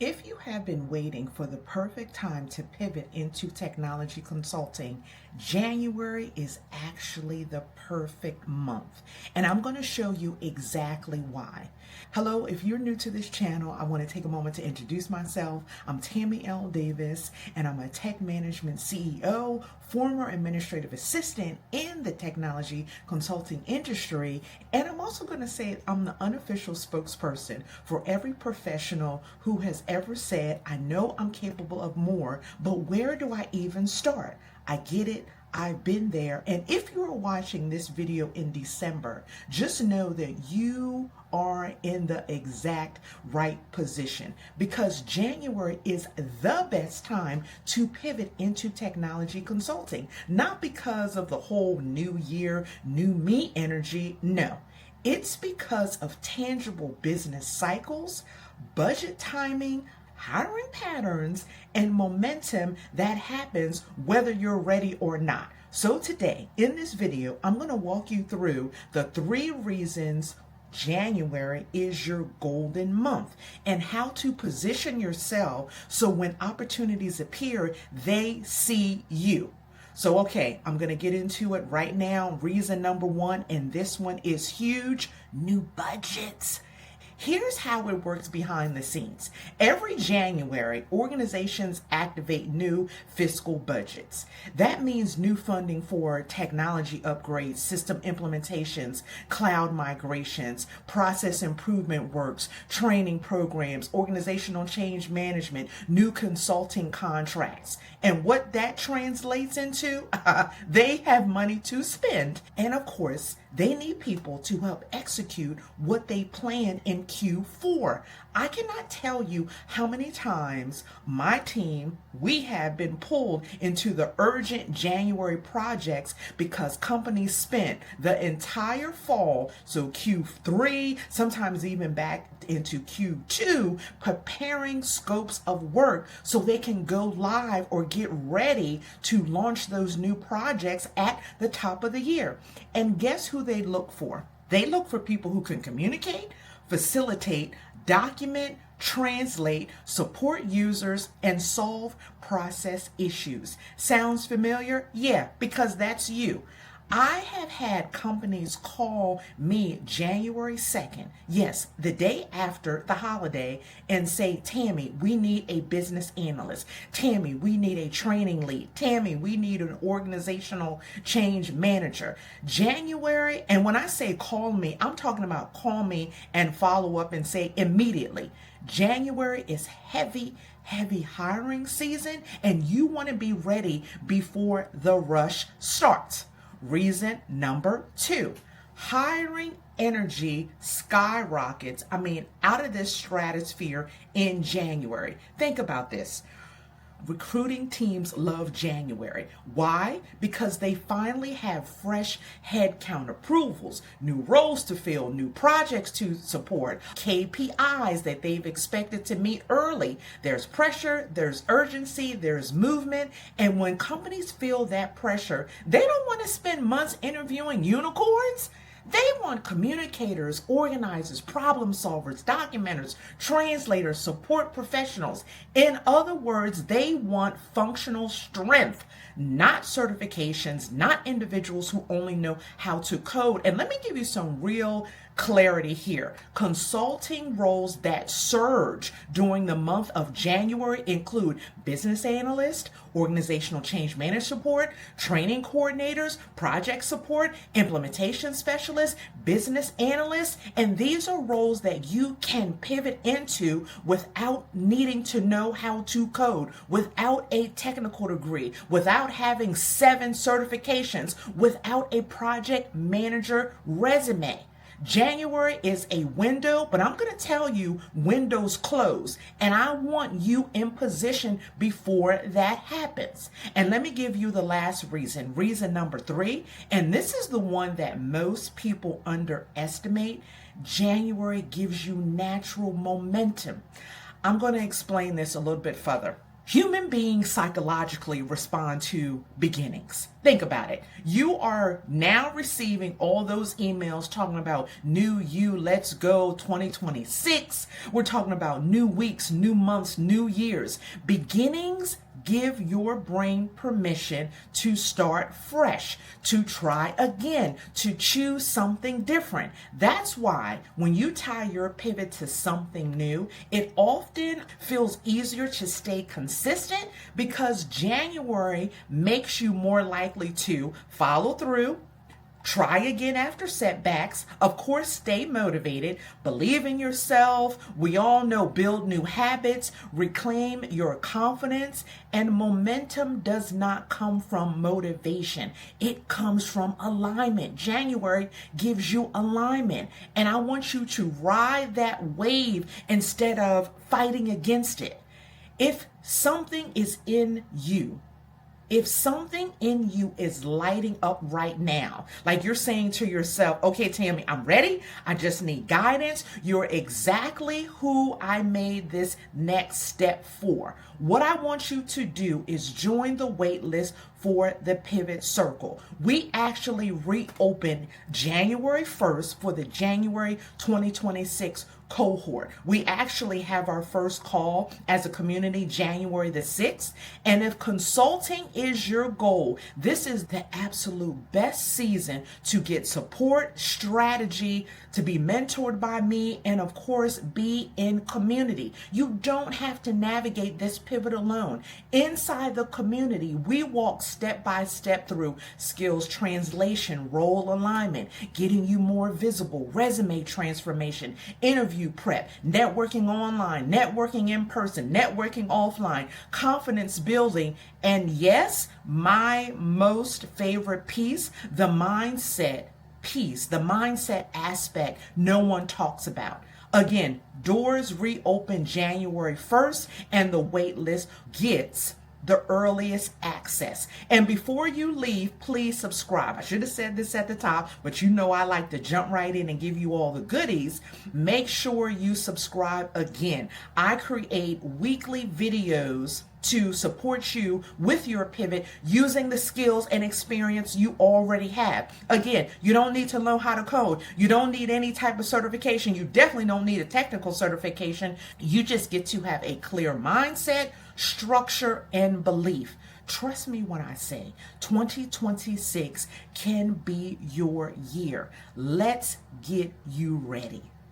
If you have been waiting for the perfect time to pivot into technology consulting, January is actually the perfect month. And I'm going to show you exactly why. Hello, if you're new to this channel, I want to take a moment to introduce myself. I'm Tammy L. Davis, and I'm a tech management CEO, former administrative assistant in the technology consulting industry, and I'm also going to say I'm the unofficial spokesperson for every professional who has ever said, I know I'm capable of more, but where do I even start? I get it. I've been there. And if you're watching this video in December, just know that you are in the exact right position, because January is the best time to pivot into technology consulting. Not because of the whole new year, new me energy. No, it's because of tangible business cycles, budget timing, hiring patterns, and momentum that happens whether you're ready or not. So today, in this video, I'm going to walk you through the 3 reasons January is your golden month and how to position yourself so when opportunities appear, they see you. So, okay, I'm going to get into it right now. Reason number 1, and this one is huge: new budgets. Here's how it works behind the scenes. Every January, organizations activate new fiscal budgets. That means new funding for technology upgrades, system implementations, cloud migrations, process improvement works, training programs, organizational change management, new consulting contracts. And what that translates into, they have money to spend. And of course, they need people to help execute what they plan in Q4. I cannot tell you how many times my team, we have been pulled into the urgent January projects because companies spent the entire fall, so Q3, sometimes even back into Q2, preparing scopes of work so they can go live or get ready to launch those new projects at the top of the year. And guess who they look for? They look for people who can communicate, facilitate, document, translate, support users, and solve process issues. Sounds familiar? Yeah, because that's you. I have had companies call me January 2nd, yes, the day after the holiday, and say, Tammy, we need a business analyst. Tammy, we need a training lead. Tammy, we need an organizational change manager. January, and when I say call me, I'm talking about call me and follow up and say immediately. January is heavy hiring season, and you want to be ready before the rush starts. Reason number 2, hiring energy skyrockets, out of this stratosphere in January. Think about this. Recruiting teams love January. Why? Because they finally have fresh headcount approvals, new roles to fill, new projects to support, KPIs that they've expected to meet early. There's pressure, there's urgency, there's movement. And when companies feel that pressure, they don't want to spend months interviewing unicorns. They want communicators, organizers, problem solvers, documenters, translators, support professionals. In other words, they want functional strength, not certifications, not individuals who only know how to code. And let me give you some real clarity here. Consulting roles that surge during the month of January include business analyst, organizational change management support, training coordinators, project support, implementation specialists, business analysts, and these are roles that you can pivot into without needing to know how to code, without a technical degree, without having 7 certifications, without a project manager resume. January is a window, but I'm going to tell you windows close, and I want you in position before that happens. And let me give you the last reason, reason number 3, and this is the one that most people underestimate. January gives you natural momentum. I'm going to explain this a little bit further. Human beings psychologically respond to beginnings. Think about it. You are now receiving all those emails talking about new you, let's go 2026. We're talking about new weeks, new months, new years. Beginnings give your brain permission to start fresh, to try again, to choose something different. That's why when you tie your pivot to something new, it often feels easier to stay consistent because January makes you more likely to follow through, try again after setbacks, of course, stay motivated, believe in yourself. We all know build new habits, reclaim your confidence, and momentum does not come from motivation. It comes from alignment. January gives you alignment, and I want you to ride that wave instead of fighting against it. If something is in you, if something in you is lighting up right now, like you're saying to yourself, okay, Tammy, I'm ready. I just need guidance. You're exactly who I made this next step for. What I want you to do is join the wait list for the Pivot Circle. We actually reopened January 1st for the January 2026 cohort. We actually have our first call as a community January the 6th. And if consulting is your goal, this is the absolute best season to get support, strategy, to be mentored by me, and of course, be in community. You don't have to navigate this pivot alone. Inside the community, we walk step by step through skills translation, role alignment, getting you more visible, resume transformation, interview prep, networking online, networking in person, networking offline, confidence building, and yes, my most favorite piece, the mindset piece, the mindset aspect no one talks about. Again, doors reopen January 1st and the wait list gets the earliest access. And before you leave, please subscribe. I should have said this at the top, but you know I like to jump right in and give you all the goodies. Make sure you subscribe again. I create weekly videos to support you with your pivot using the skills and experience you already have. Again, you don't need to know how to code. You don't need any type of certification. You definitely don't need a technical certification. You just get to have a clear mindset, structure, and belief. Trust me when I say 2026 can be your year. Let's get you ready.